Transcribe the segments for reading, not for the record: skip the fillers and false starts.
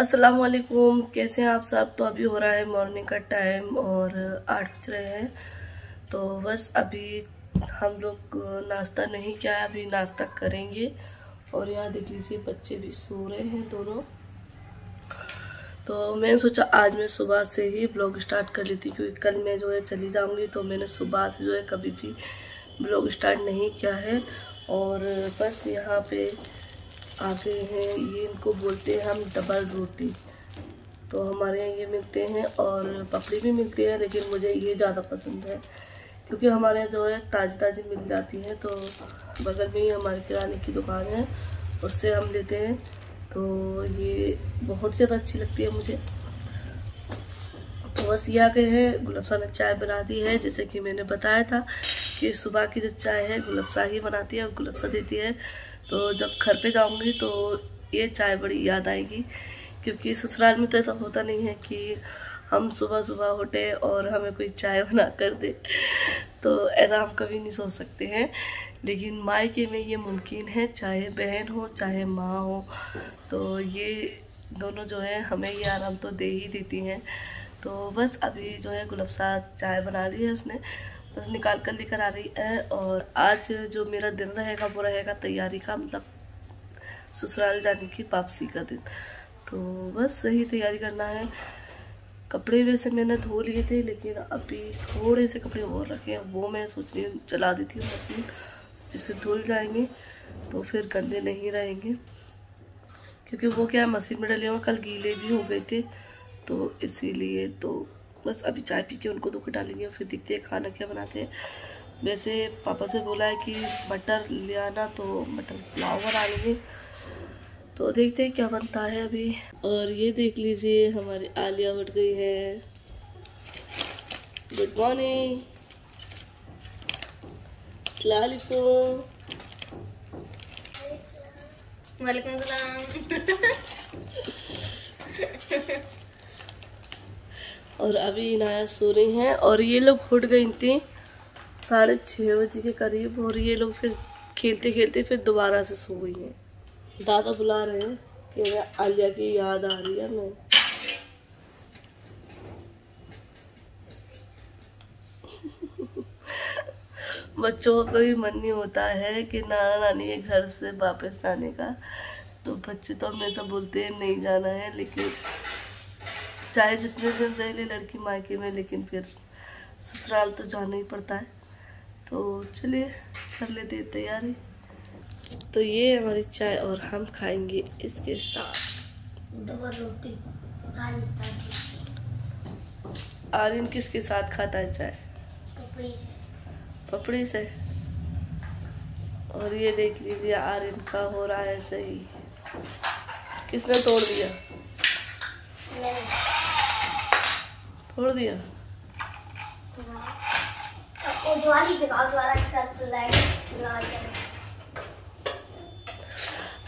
अस्सलाम वालेकुम, कैसे हैं आप सब। तो अभी हो रहा है मॉर्निंग का टाइम और 8 बज रहे हैं। तो बस अभी हम लोग नाश्ता नहीं किया है, अभी नाश्ता करेंगे। और यहाँ देख लीजिए बच्चे भी सो रहे हैं दोनों। तो मैंने सोचा आज मैं सुबह से ही ब्लॉग स्टार्ट कर लेती, क्योंकि कल मैं जो है चली जाऊँगी। तो मैंने सुबह से जो है कभी भी ब्लॉग स्टार्ट नहीं किया है। और बस यहाँ पे आ गए हैं, ये इनको बोलते हैं हम डबल रोटी। तो हमारे यहाँ ये मिलते हैं और पपड़ी भी मिलती है, लेकिन मुझे ये ज़्यादा पसंद है क्योंकि हमारे यहाँ जो है ताज़ी ताज़ी मिल जाती है। तो बगल में ही हमारे किराने की दुकान है, उससे हम लेते हैं। तो ये बहुत ज़्यादा अच्छी लगती है मुझे। तो बस ये आ गए हैं, गुलफ्सा ने चाय बना दी है। जैसे कि मैंने बताया था कि सुबह की जो चाय है गुलफ्सा ही बनाती है और गुलफ्सा देती है। तो जब घर पे जाऊंगी तो ये चाय बड़ी याद आएगी, क्योंकि ससुराल में तो ऐसा होता नहीं है कि हम सुबह सुबह उठे और हमें कोई चाय बना कर दे। तो ऐसा हम कभी नहीं सोच सकते हैं, लेकिन मायके में ये मुमकिन है, चाहे बहन हो चाहे माँ हो। तो ये दोनों जो है हमें ये आराम तो दे ही देती हैं। तो बस अभी जो है गुलफ्सा चाय बना ली है उसने, बस निकाल कर लेकर आ रही है। और आज जो मेरा दिन रहेगा वो रहेगा तैयारी का, मतलब ससुराल जाने की वापसी का दिन। तो बस सही तैयारी करना है। कपड़े वैसे मैंने धो लिए थे, लेकिन अभी थोड़े से कपड़े और रखे हैं, वो मैं सोच रही हूँ चला देती हूँ मशीन, जिससे धुल जाएंगे तो फिर गंदे नहीं रहेंगे। क्योंकि वो क्या है, मशीन में डले हुए कल गीले भी हो गए थे, तो इसीलिए। तो बस अभी चाय पी के उनको धो के डालेंगे, फिर देखते हैं खाना क्या बनाते हैं। वैसे पापा से बोला है कि मटर ले आना, तो मटर पुलाव बना लेंगे। तो देखते हैं क्या बनता है अभी। और ये देख लीजिए हमारी आलिया उठ गई है। गुड मॉर्निंग, अस्सलाम वालेकुम। वालेकुम सलाम। और अभी इनाया सो रही हैं और ये लोग उठ गई थी 6:30 बजे के करीब। और ये लोग फिर खेलते खेलते फिर दोबारा से सो गई हैं। दादा बुला रहे हैं कि आलिया की याद आ रही है मैं। बच्चों का कभी मन नहीं होता है कि नाना नानी के घर से वापस आने का। तो बच्चे तो हमेशा बोलते हैं नहीं जाना है, लेकिन चाहे जितने दिन रह ले लड़की मायके में, लेकिन फिर ससुराल तो जाना ही पड़ता है। तो चलिए कर लेते हैं तैयारी। तो ये हमारी चाय और हम खाएंगे इसके साथ डबल रोटी। आर्यन किसके साथ खाता है चाय? पपड़ी से। पपड़ी से। और ये देख लीजिए आर्यन का हो रहा है सही। किसने तोड़ दिया? तोड़ दिया।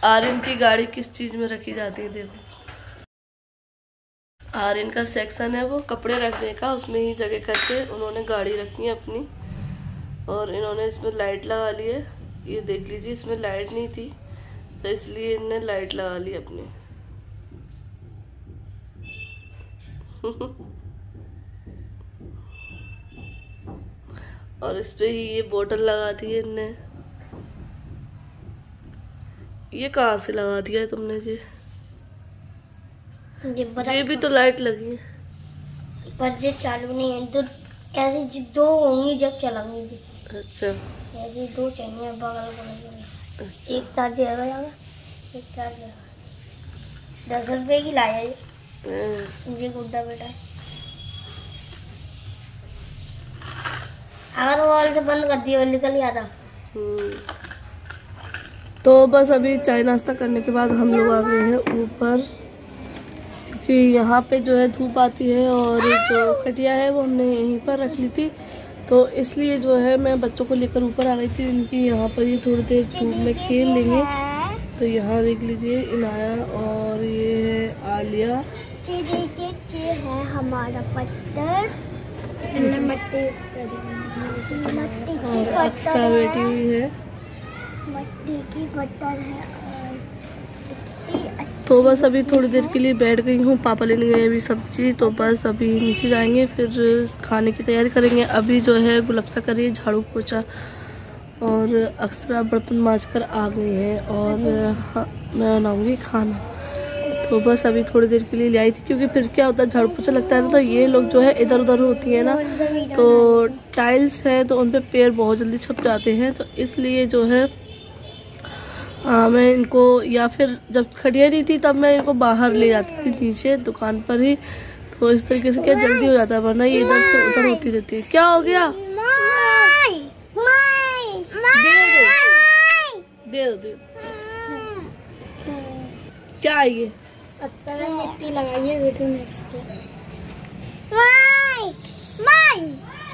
आर्यन की गाड़ी किस चीज में रखी जाती है? देखो, आर्यन का सेक्शन है वो कपड़े रखने का, उसमें ही जगह करके उन्होंने गाड़ी रखी है अपनी। और इन्होंने इसमें लाइट लगा ली है। ये देख लीजिए इसमें लाइट नहीं थी, तो इसलिए इन्होंने लाइट लगा ली अपनी। और इस पे ही ये बोतल लगा दी है इनने। ये कहाँ से लगा दिया है तुमने जी? ये भी तो लाइट लगी है, पर ये चालू नहीं है। तो ऐसे दो होंगी जब चलाऊंगी जी। अच्छा, ऐसे दो चाहिए बगल बगल। अच्छा। एक तार जाएगा, एक तार जाएगा। 10 रुपए की लाया ये गुड्डा बेटा। अगर वॉल से बंद कर दिया निकल गया था। तो बस अभी चाय नाश्ता करने के बाद हम लोग आ गए हैं ऊपर, क्योंकि यहाँ पे जो है धूप आती है। और जो खटिया है वो हमने यहीं पर रख ली थी, तो इसलिए जो है मैं बच्चों को लेकर ऊपर आ गई थी। इनकी यहाँ पर ये थोड़ी देर धूप में खेल लेंगे। तो यहाँ देख लीजिए इनाया और ये है आलिया। है हमारा पत्थर। और अक्सा बैठी हुई है। मट्टी की पत्थर है और इतनी तो बस अभी थोड़ी देर के लिए बैठ गई हूँ। पापा लेने गए अभी सब्जी, तो बस अभी नीचे जाएंगे फिर खाने की तैयारी करेंगे। अभी जो है गुलफ्सा करिए झाड़ू पोछा और अक्सर बर्तन मांज कर आ गई है और मैं बनाऊँगी खाना। तो बस अभी थोड़ी देर के लिए ले आई थी, क्योंकि फिर क्या होता है झाड़ू पोछा लगता है ना, तो ये लोग जो है इधर उधर होती है ना, तो टाइल्स है तो उन पे पैर बहुत जल्दी छप जाते हैं। तो इसलिए जो है मैं इनको, या फिर जब खड़िया नहीं थी तब मैं इनको बाहर ले जाती थी नीचे दुकान पर ही, तो इस तरीके से क्या जल्दी हो जाता है, वरना ये इधर से उधर होती रहती है। क्या हो गया? दे दो। क्या है ये? मिट्टी लगाइए वीडियो में इसके।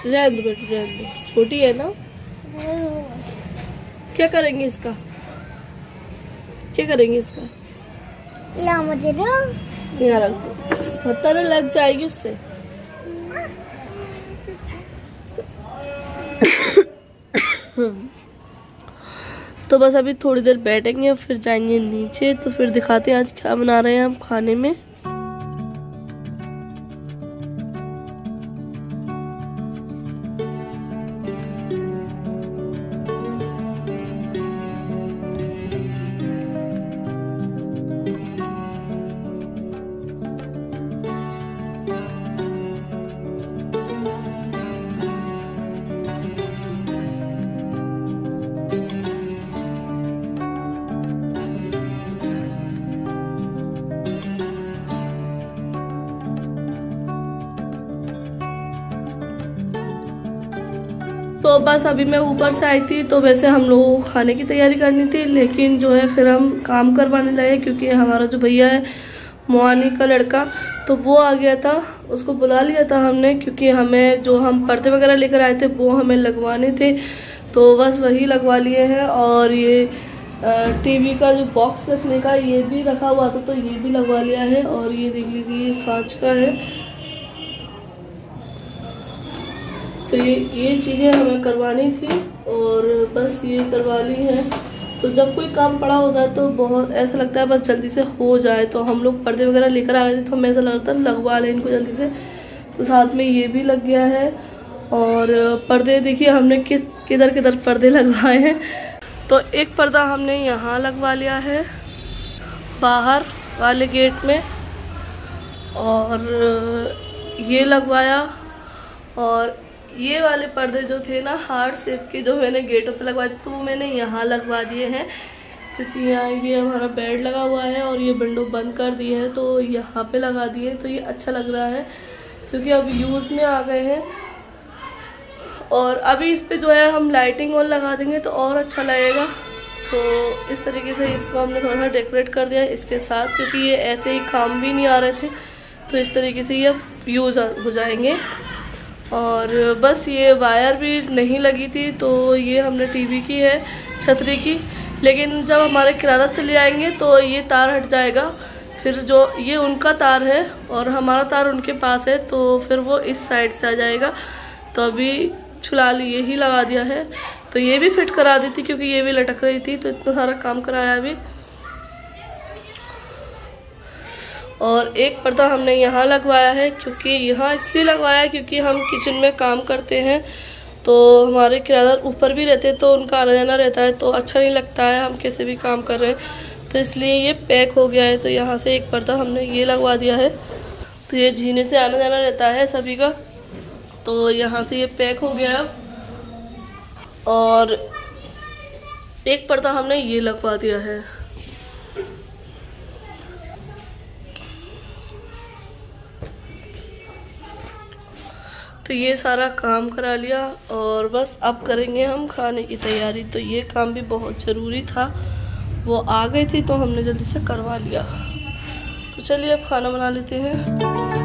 रहने दो बेटी, रहने दो, छोटी है ना। क्या करेंगे इसका? क्या करेंगे इसका? ला मुझे दो। यहाँ रख दो, पत्थर लग जाएगी उससे। तो बस अभी थोड़ी देर बैठेंगे फिर जाएंगे नीचे, तो फिर दिखाते हैं आज क्या बना रहे हैं हम खाने में। तो बस अभी मैं ऊपर से आई थी, तो वैसे हम लोगों को खाने की तैयारी करनी थी, लेकिन जो है फिर हम काम करवाने लगे, क्योंकि हमारा जो भैया है मोहानी का लड़का, तो वो आ गया था, उसको बुला लिया था हमने, क्योंकि हमें जो हम पर्दे वगैरह लेकर आए थे वो हमें लगवाने थे, तो बस वही लगवा लिए हैं। और ये टीवी का जो बॉक्स रखने का ये भी रखा हुआ था, तो ये भी लगवा लिया है। और ये देख लीजिए कांच का है, तो ये चीज़ें हमें करवानी थी और बस ये करवा ली है। तो जब कोई काम पड़ा होता है तो बहुत ऐसा लगता है बस जल्दी से हो जाए। तो हम लोग पर्दे वगैरह लेकर आ गए थे, तो हमें ऐसा लगता है लगवा लें इनको जल्दी से, तो साथ में ये भी लग गया है। और पर्दे देखिए हमने किधर किधर पर्दे लगवाए हैं। तो एक पर्दा हमने यहाँ लगवा लिया है बाहर वाले गेट में, और ये लगवाया। और ये वाले पर्दे जो थे ना हार्ट शेप के, जो मैंने गेटों पे लगवाए थे, तो वो मैंने यहाँ लगवा दिए हैं, क्योंकि यहाँ ये हमारा बेड लगा हुआ है और ये विंडो बंद कर दी है, तो यहाँ पे लगा दिए। तो ये अच्छा लग रहा है क्योंकि अब यूज़ में आ गए हैं। और अभी इस पे जो है हम लाइटिंग और लगा देंगे तो और अच्छा लगेगा। तो इस तरीके से इसको हमने थोड़ा सा डेकोरेट कर दिया है इसके साथ, क्योंकि ये ऐसे ही काम भी नहीं आ रहे थे, तो इस तरीके से ये यूज़ हो जाएंगे। और बस ये वायर भी नहीं लगी थी, तो ये हमने टीवी की है छतरी की, लेकिन जब हमारे किराएदार चले जाएंगे तो ये तार हट जाएगा, फिर जो ये उनका तार है और हमारा तार उनके पास है, तो फिर वो इस साइड से आ जाएगा। तो अभी फिलहाल ये ही लगा दिया है, तो ये भी फिट करा दी थी क्योंकि ये भी लटक रही थी, तो इतना सारा काम कराया अभी। और एक पर्दा हमने यहाँ लगवाया है, क्योंकि यहाँ इसलिए लगवाया है क्योंकि हम किचन में काम करते हैं, तो हमारे किराएदार ऊपर भी रहते हैं, तो उनका आना जाना रहता है, तो अच्छा नहीं लगता है हम कैसे भी काम कर रहे हैं, तो इसलिए ये पैक हो गया है। तो यहाँ से एक पर्दा हमने ये लगवा दिया है, तो ये जीने से आना जाना रहता है सभी का, तो यहाँ से ये पैक हो गया। और एक पर्दा हमने ये लगवा दिया है। तो ये सारा काम करा लिया और बस अब करेंगे हम खाने की तैयारी। तो ये काम भी बहुत ज़रूरी था, वो आ गई थी तो हमने जल्दी से करवा लिया। तो चलिए अब खाना बना लेते हैं।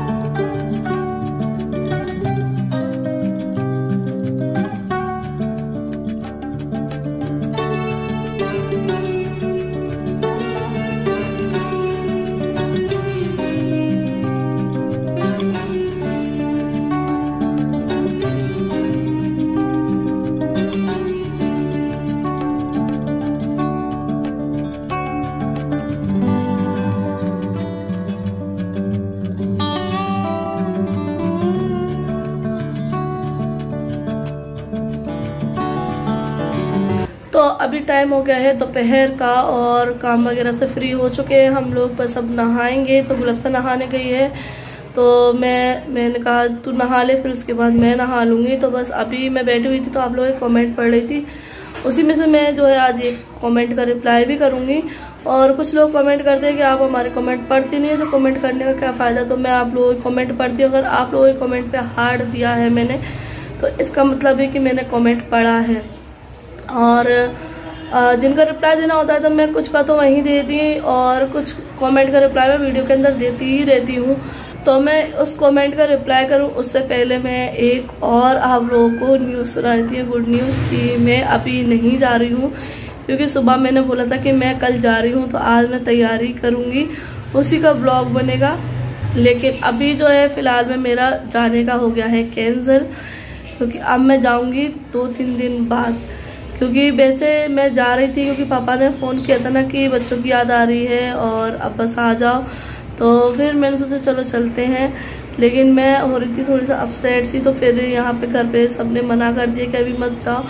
अभी टाइम हो गया है दोपहर का और काम वगैरह से फ्री हो चुके हैं हम लोग। बस अब नहाएंगे। तो गुलफ्सा नहाने गई है तो मैंने कहा तू नहा ले, फिर उसके बाद मैं नहा लूँगी। तो बस अभी मैं बैठी हुई थी तो आप लोग एक कमेंट पढ़ रही थी, उसी में से मैं जो है आज एक कमेंट का रिप्लाई भी करूँगी। और कुछ लोग कमेंट करते हैं कि आप हमारे कमेंट पढ़ती नहीं है, तो कमेंट करने का क्या फ़ायदा। तो मैं आप लोगों के कमेंट पढ़ती हूँ। अगर आप लोगों के कमेंट पे हार्ट दिया है मैंने, तो इसका मतलब है कि मैंने कमेंट पढ़ा है। और जिनका रिप्लाई देना होता है तो मैं कुछ का तो वहीं देती, और कुछ कमेंट का रिप्लाई मैं वीडियो के अंदर देती ही रहती हूँ। तो मैं उस कमेंट का रिप्लाई करूँ उससे पहले मैं एक और आप लोगों को न्यूज़ सुना देती हूँ, गुड न्यूज़ की मैं अभी नहीं जा रही हूँ, क्योंकि सुबह मैंने बोला था कि मैं कल जा रही हूँ, तो आज मैं तैयारी करूँगी, उसी का ब्लॉग बनेगा। लेकिन अभी जो है फ़िलहाल में मेरा जाने का हो गया है कैंसिल, क्योंकि अब मैं जाऊँगी 2-3 दिन बाद। क्योंकि वैसे मैं जा रही थी, क्योंकि पापा ने फ़ोन किया था ना कि बच्चों की याद आ रही है और अब बस आ जाओ। तो फिर मैंने सोचा चलो चलते हैं, लेकिन मैं हो रही थी थोड़ी सा अपसेट सी। तो फिर यहाँ पे घर पे सबने मना कर दिया कि अभी मत जाओ,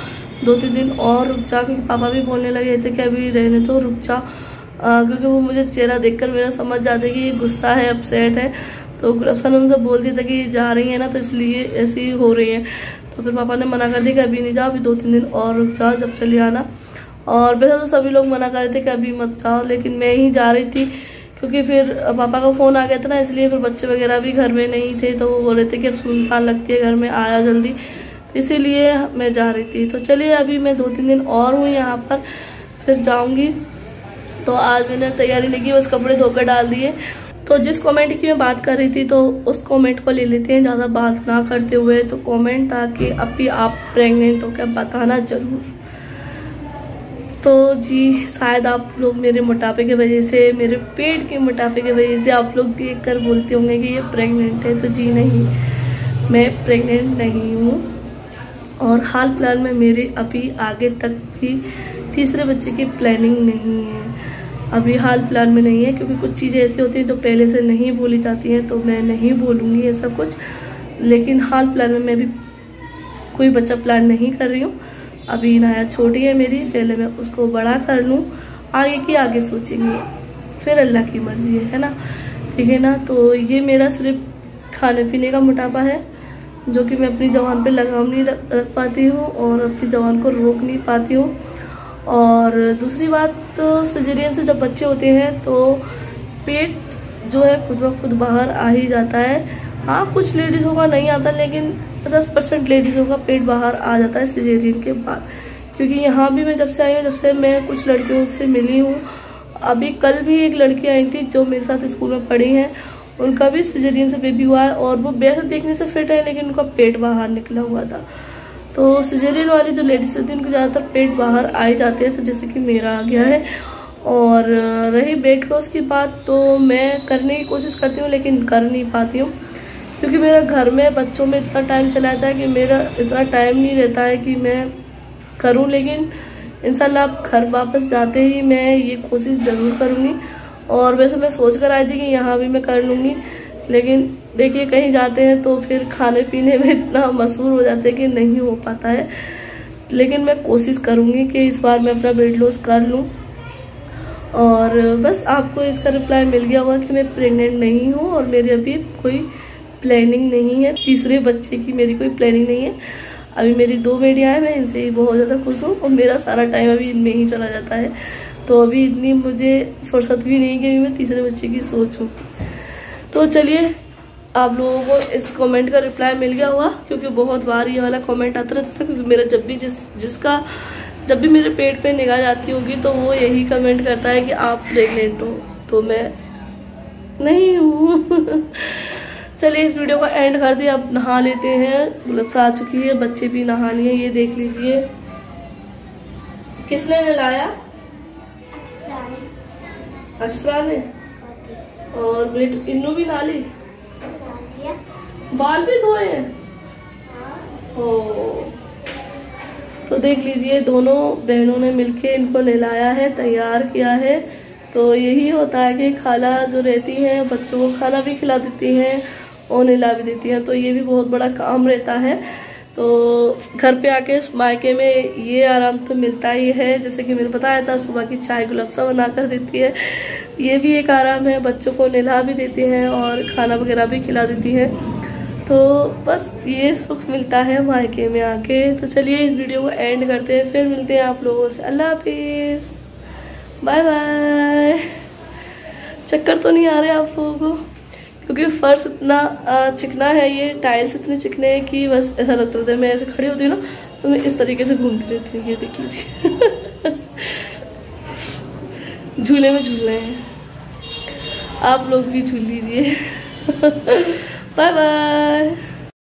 2-3 दिन और रुक जाओ, क्योंकि पापा भी बोलने लगे थे कि अभी रहने तो रुक जाओ। क्योंकि वो मुझे चेहरा देखकर मेरा समझ जाते कि ये गुस्सा है, अपसेट है। तो गुलफ्सा ने उनसे बोल दिया था कि जा रही है ना, तो इसलिए ऐसी हो रही है। तो फिर पापा ने मना कर दिया कि अभी नहीं जाओ, अभी 2-3 दिन और रुक जाओ, जब चले आना। और वैसे तो सभी लोग मना कर रहे थे कि अभी मत जाओ, लेकिन मैं ही जा रही थी, क्योंकि फिर पापा का फ़ोन आ गया था ना, इसलिए फिर बच्चे वगैरह भी घर में नहीं थे। तो वो बोल रहे थे कि अब सुनसान लगती है घर में, आया जल्दी, तो इसीलिए मैं जा रही थी। तो चलिए अभी मैं 2-3 दिन और हूँ यहाँ पर, फिर जाऊँगी। तो आज मैंने तैयारी लगी, बस कपड़े धोकर डाल दिए। तो जिस कमेंट की मैं बात कर रही थी, तो उस कमेंट को ले लेते हैं ज़्यादा बात ना करते हुए। तो कमेंट था कि अभी आप प्रेग्नेंट हो क्या, बताना ज़रूर। तो जी शायद आप लोग मेरे मोटापे की वजह से, मेरे पेट के मोटापे की वजह से आप लोग देखकर बोलते होंगे कि ये प्रेग्नेंट है। तो जी नहीं, मैं प्रेग्नेंट नहीं हूँ। और हाल फिलहाल में मेरे अभी आगे तक भी तीसरे बच्चे की प्लानिंग नहीं है, अभी हाल फिलहाल में नहीं है। क्योंकि कुछ चीज़ें ऐसी होती हैं जो पहले से नहीं बोली जाती हैं, तो मैं नहीं बोलूँगी ऐसा कुछ। लेकिन हाल फिलहाल में मैं भी कोई बच्चा प्लान नहीं कर रही हूँ। अभी नाया छोटी है मेरी, पहले मैं उसको बड़ा कर लूँ, आगे की आगे सोचेंगे, फिर अल्लाह की मर्जी है ना, ठीक है ना। तो ये मेरा सिर्फ खाने पीने का मोटापा है, जो कि मैं अपनी जवान पे लगाम नहीं रख पाती हूँ और अपनी जवान को रोक नहीं पाती हूँ। और दूसरी बात, तो सिजेरियन से जब बच्चे होते हैं तो पेट जो है खुद ब खुद बाहर आ ही जाता है। हाँ, कुछ लेडीज़ों का नहीं आता, लेकिन 50% लेडीज़ों का पेट बाहर आ जाता है सिजेरियन के बाद। क्योंकि यहाँ भी मैं जब से आई हूँ, जब से मैं कुछ लड़कियों से मिली हूँ, अभी कल भी एक लड़की आई थी जो मेरे साथ स्कूल में पढ़ी हैं, उनका भी सिजेरियन से बेबी हुआ है और वो वैसे देखने से फिट है, लेकिन उनका पेट बाहर निकला हुआ था। तो सिजेरियन वाली जो लेडीज होती है उनको ज़्यादातर पेट बाहर आ ही जाते हैं, तो जैसे कि मेरा आ गया है। और रही वेट लॉस की बात, तो मैं करने की कोशिश करती हूँ लेकिन कर नहीं पाती हूँ, क्योंकि मेरा घर में बच्चों में इतना टाइम चला जाता है कि मेरा इतना टाइम नहीं रहता है कि मैं करूँ। लेकिन इंशाल्लाह घर वापस जाते ही मैं ये कोशिश ज़रूर करूँगी। और वैसे मैं सोच कर आई थी कि यहाँ भी मैं कर लूँगी, लेकिन देखिए कहीं जाते हैं तो फिर खाने पीने में इतना मशहूर हो जाते हैं कि नहीं हो पाता है। लेकिन मैं कोशिश करूँगी कि इस बार मैं अपना वेट लॉस कर लूँ। और बस आपको इसका रिप्लाई मिल गया होगा कि मैं प्रेग्नेंट नहीं हूँ और मेरी अभी कोई प्लानिंग नहीं है, तीसरे बच्चे की मेरी कोई प्लानिंग नहीं है। अभी मेरी 2 बेटियाँ हैं, मैं इनसे ही बहुत ज़्यादा खुश हूँ और मेरा सारा टाइम अभी इनमें ही चला जाता है। तो अभी इतनी मुझे फुर्सत भी नहीं कि अभी मैं तीसरे बच्चे की सोचूं। तो चलिए, आप लोगों को इस कमेंट का रिप्लाई मिल गया हुआ, क्योंकि बहुत बार ये वाला कमेंट आता रहता था। क्योंकि मेरा जब भी जब भी मेरे पेट पे निगाह जाती होगी तो वो यही कमेंट करता है कि आप प्रेग्नेंट हो, तो मैं नहीं हूँ। चलिए इस वीडियो को एंड कर दिए, अब नहा लेते हैं। गुलफ्सा आ चुकी है, बच्चे भी नहा लिए। ये देख लीजिए, किसने नहलाया? अक्सरा ने। और बेट इन्नू भी नहा ली, बाल भी धोए हैं। ओ, तो देख लीजिए, दोनों बहनों ने मिलके इनको नहलाया है, तैयार किया है। तो यही होता है कि खाला जो रहती हैं बच्चों को खाना भी खिला देती हैं और नहला भी देती हैं, तो ये भी बहुत बड़ा काम रहता है। तो घर पे आके मायके में ये आराम तो मिलता ही है। जैसे कि मैंने बताया था, सुबह की चाय गुलफ्सा बना कर देती है, ये भी एक आराम है। बच्चों को नहला भी देती हैं और खाना वगैरह भी खिला देती हैं। तो बस ये सुख मिलता है मायके में आके। तो चलिए इस वीडियो को एंड करते हैं, फिर मिलते हैं आप लोगों से। अल्लाह हाफिज़, बाय बाय। चक्कर तो नहीं आ रहे आप लोगों को, क्योंकि फर्श इतना चिकना है, ये टाइल्स इतने चिकने हैं कि बस ऐसा लगता है मैं ऐसे खड़ी होती हूँ ना तो मैं इस तरीके से घूमती रहती हूँ। ये देख लीजिए झूले में झूल रहे हैं, आप लोग भी झूल लीजिए। Bye bye.